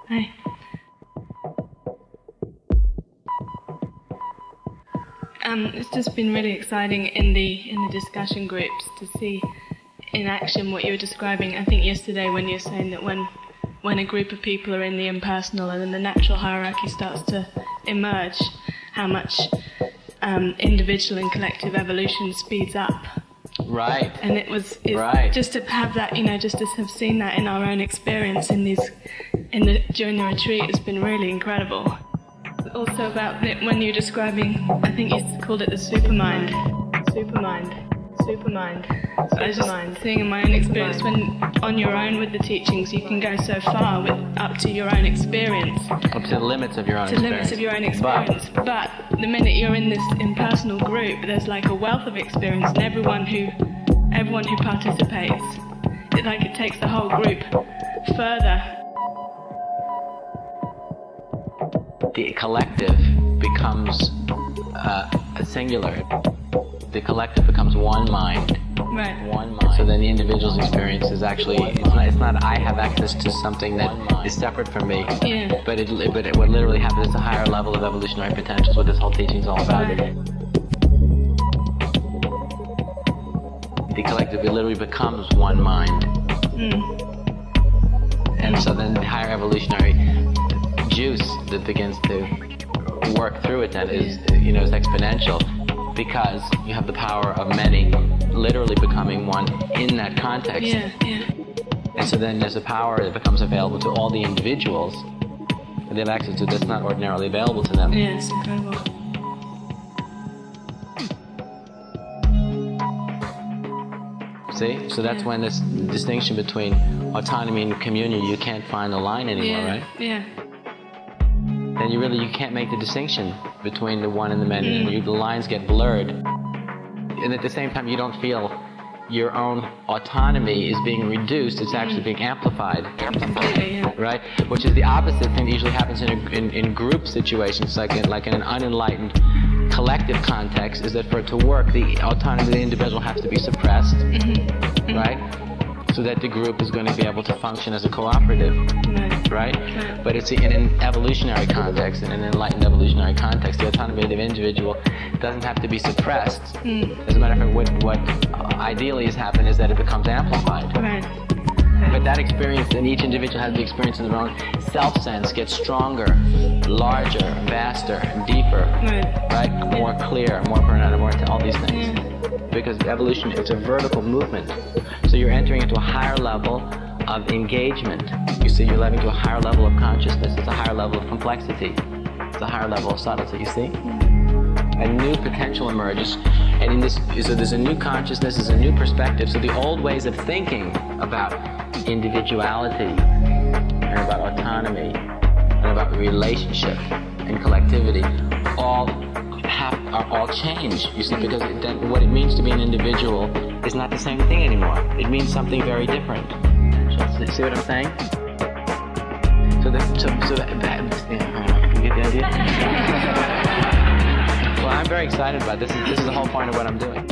Hi. It's just been really exciting in the discussion groups to see in action what you were describing. I think yesterday when you were saying that when a group of people are in the impersonal and then the natural hierarchy starts to emerge, how much individual and collective evolution speeds up. Right. And it's right. Just to have that, just to have seen that in our own experience during the retreat has been really incredible. Also about when you're describing, I think you called it the supermind. I was just seeing in my own experience when on your own with the teachings you can go so far up to your own experience. Up to the limits of your own experience. But the minute you're in this impersonal group, there's like a wealth of experience, and everyone who participates, it takes the whole group further. The collective becomes singular. The collective becomes one mind. Right. One mind. So then the individual's experience is actually, it's not I have access to something that is separate from me. Yeah. But what literally happens is a higher level of evolutionary potential. What this whole teaching is all about. Right. The collective literally becomes one mind. And so then the higher evolutionary juice that begins to work through it then is exponential, because you have the power of many literally becoming one in that context. Yeah. And so then there's a power that becomes available to all the individuals that they have access to that's not ordinarily available to them. Yeah, it's incredible. See? So that's when this distinction between autonomy and communion, you can't find the line anymore, right? Yeah. Then you can't make the distinction between the one and the many, and the lines get blurred. And at the same time, you don't feel your own autonomy is being reduced, it's actually being amplified. Right? Which is the opposite thing that usually happens in group situations, like in an unenlightened collective context, is that for it to work, the autonomy of the individual has to be suppressed, right? So that the group is going to be able to function as a cooperative, right? But it's in an evolutionary context, in an enlightened evolutionary context, the autonomy of the individual doesn't have to be suppressed. As a matter of fact, what ideally has happened is that it becomes amplified. Right. But that experience, and each individual has the experience of their own self-sense, gets stronger, larger, vaster, deeper, right? More clear, more pronounced, more all these things. Because evolution, it's a vertical movement. So you're entering into a higher level of engagement. You see, you're living to a higher level of consciousness. It's a higher level of complexity. It's a higher level of subtlety, you see? A new potential emerges. And in this, so there's a new consciousness, there's a new perspective. So the old ways of thinking about individuality and about autonomy and about relationship and collectivity are all changed, you see, because then what it means to be an individual is not the same thing anymore. It means something very different. See what I'm saying? So you get the idea? Well, I'm very excited about this. This is the whole point of what I'm doing.